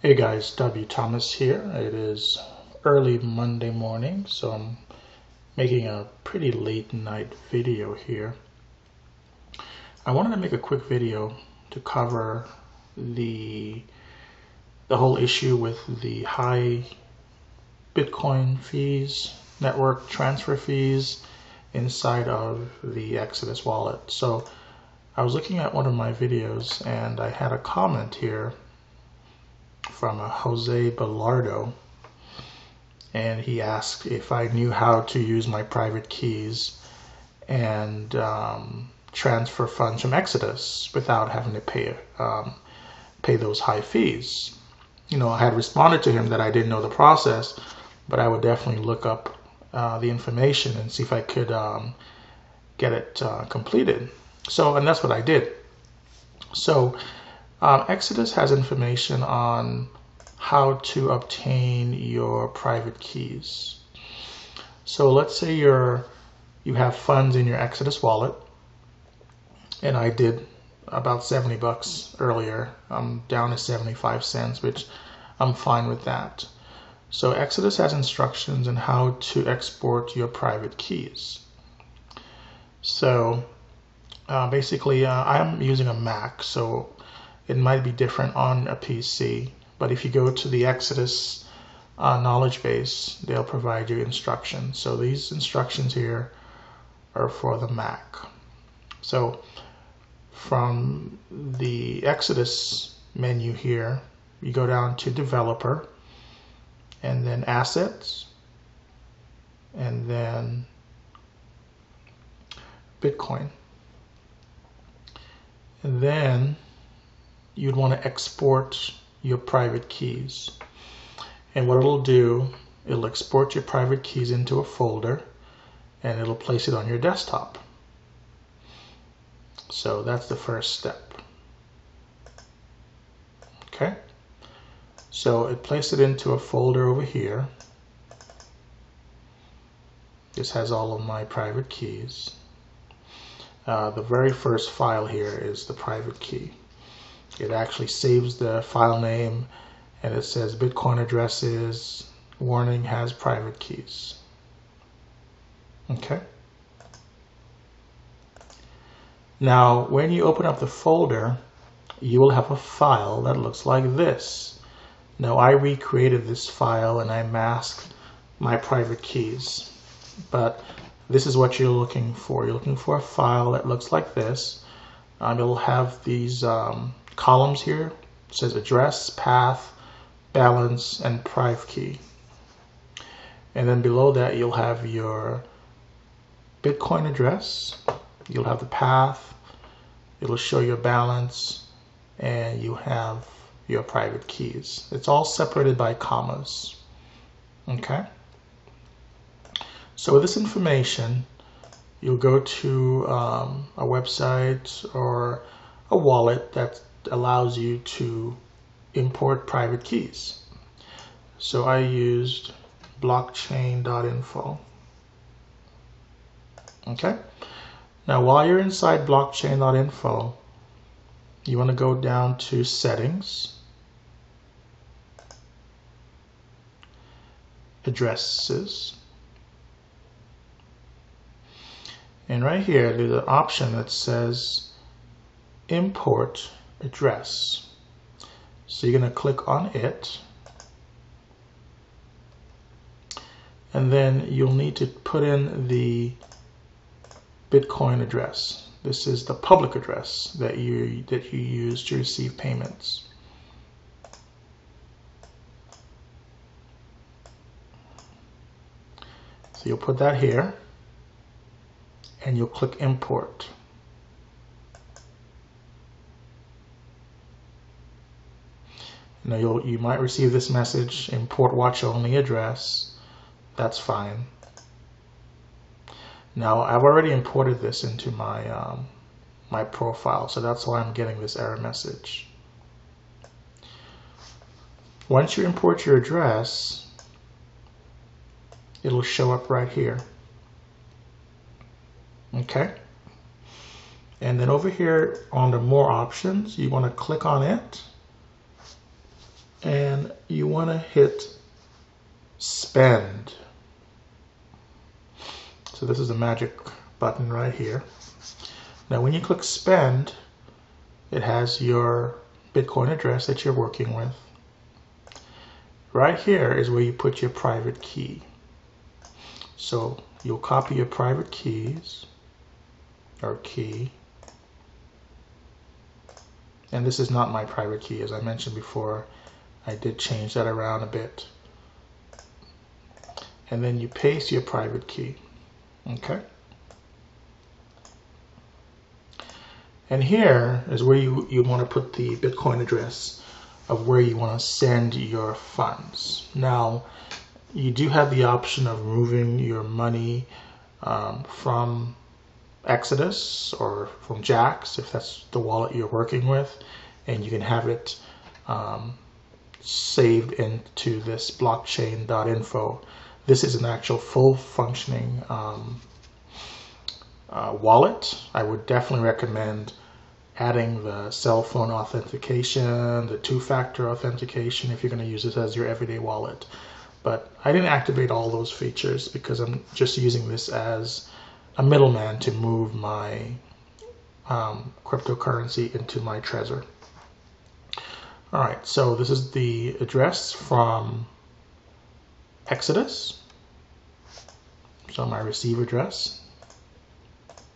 Hey guys, W. Thomas here. It is early Monday morning, so I'm making a pretty late night video here. I wanted to make a quick video to cover the whole issue with the high Bitcoin fees, network transfer fees inside of the Exodus wallet. So I was looking at one of my videos and I had a comment here from a Jose Belardo, and he asked if I knew how to use my private keys and transfer funds from Exodus without having to pay those high fees. You know, I had responded to him that I didn't know the process, but I would definitely look up the information and see if I could get it completed. And that's what I did. So Exodus has information on how to obtain your private keys. So let's say you have funds in your Exodus wallet, and I did about 70 bucks earlier. I'm down to 75 cents, which I'm fine with that. So Exodus has instructions on how to export your private keys. So basically, I'm using a Mac, so it might be different on a PC, but if you go to the Exodus knowledge base, they'll provide you instructions. So these instructions here are for the Mac. So from the Exodus menu here, you go down to Developer, and then Assets, and then Bitcoin. And then you'd want to export your private keys. And what it'll do, it'll export your private keys into a folder and it'll place it on your desktop. So that's the first step. Okay. So it placed it into a folder over here. This has all of my private keys. The very first file here is the private key. It actually saves the file name and it says Bitcoin addresses, warning, has private keys. Okay. Now, when you open up the folder, you will have a file that looks like this. Now, I recreated this file and I masked my private keys, but this is what you're looking for. You're looking for a file that looks like this. It'll have these columns here. It says address, path, balance, and private key. And then below that you'll have your Bitcoin address, you'll have the path, it'll show your balance, and you have your private keys. It's all separated by commas. Okay? So with this information, you'll go to a website or a wallet that allows you to import private keys. So I used blockchain.info. Okay. Now while you're inside blockchain.info, you want to go down to settings, addresses, and right here there's an option that says import address. So you're going to click on it, and then you'll need to put in the Bitcoin address. This is the public address that you use to receive payments. So you'll put that here and you'll click import. Now you might receive this message, import watch only address. That's fine. Now I've already imported this into my my profile, so that's why I'm getting this error message. Once you import your address, it'll show up right here. Okay? And then over here on the more options, you want to click on it. and you want to hit spend. So this is the magic button right here. Now when you click spend, it has your Bitcoin address that you're working with. Right here is where you put your private key. So you'll copy your private keys or key. And this is not my private key, as I mentioned before. I did change that around a bit. And then you paste your private key. Okay. And here is where you want to put the Bitcoin address of where you want to send your funds. Now, you do have the option of moving your money from Exodus or from Jax, if that's the wallet you're working with, and you can have it saved into this blockchain.info. This is an actual full functioning wallet. I would definitely recommend adding the cell phone authentication, the two-factor authentication if you're going to use this as your everyday wallet. But I didn't activate all those features because I'm just using this as a middleman to move my cryptocurrency into my Trezor. Alright, so this is the address from Exodus. So my receive address,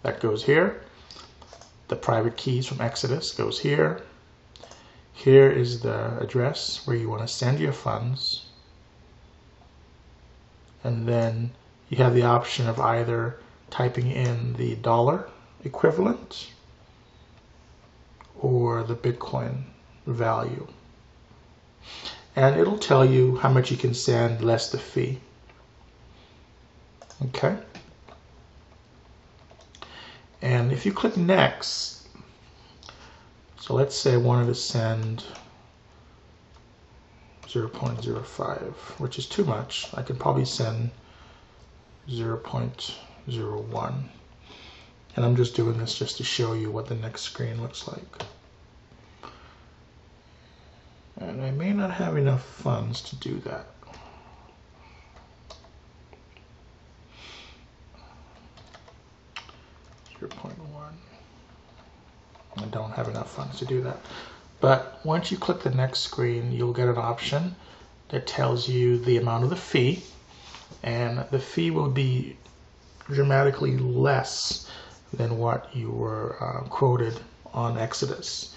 that goes here. The private keys from Exodus goes here. Here is the address where you want to send your funds. And then you have the option of either typing in the dollar equivalent or the Bitcoin value. And it'll tell you how much you can send less the fee. Okay. And if you click next, so let's say I wanted to send 0.05, which is too much. I could probably send 0.01. And I'm just doing this just to show you what the next screen looks like. And I may not have enough funds to do that. I don't have enough funds to do that. But once you click the next screen, you'll get an option that tells you the amount of the fee, and the fee will be dramatically less than what you were quoted on Exodus.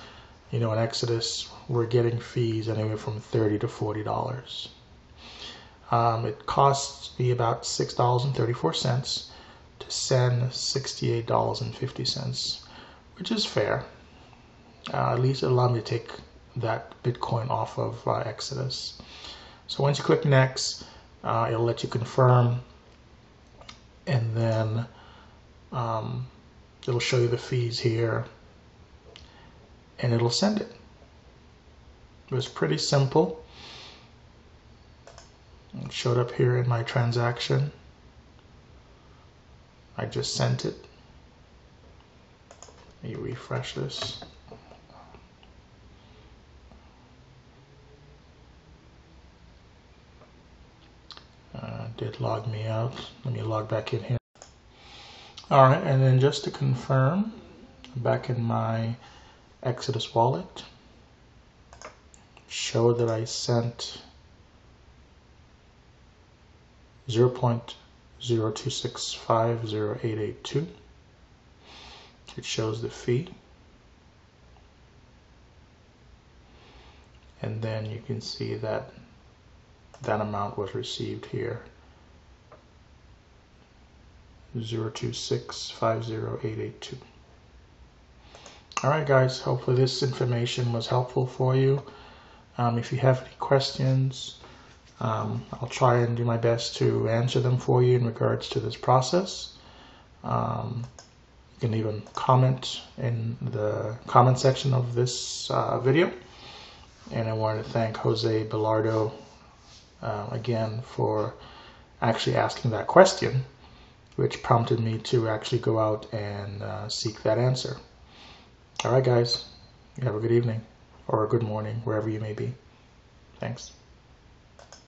You know, in Exodus, we're getting fees anywhere from $30 to $40. It costs me about $6.34 to send $68.50, which is fair. At least it allowed me to take that Bitcoin off of Exodus. So once you click next, it'll let you confirm, and then it'll show you the fees here, and it'll send it. It was pretty simple. It showed up here in my transaction. I just sent it. Let me refresh this. Did log me out. Let me log back in here. Alright, and then just to confirm, back in my Exodus wallet, show that I sent 0.026508882. It shows the fee. And then you can see that that amount was received here. 0.2650882. Alright guys, hopefully this information was helpful for you. If you have any questions, I'll try and do my best to answer them for you in regards to this process. You can even comment in the comment section of this video. And I want to thank Jose Bilardo again for actually asking that question, which prompted me to actually go out and seek that answer. Alright guys, you have a good evening or a good morning, wherever you may be. Thanks.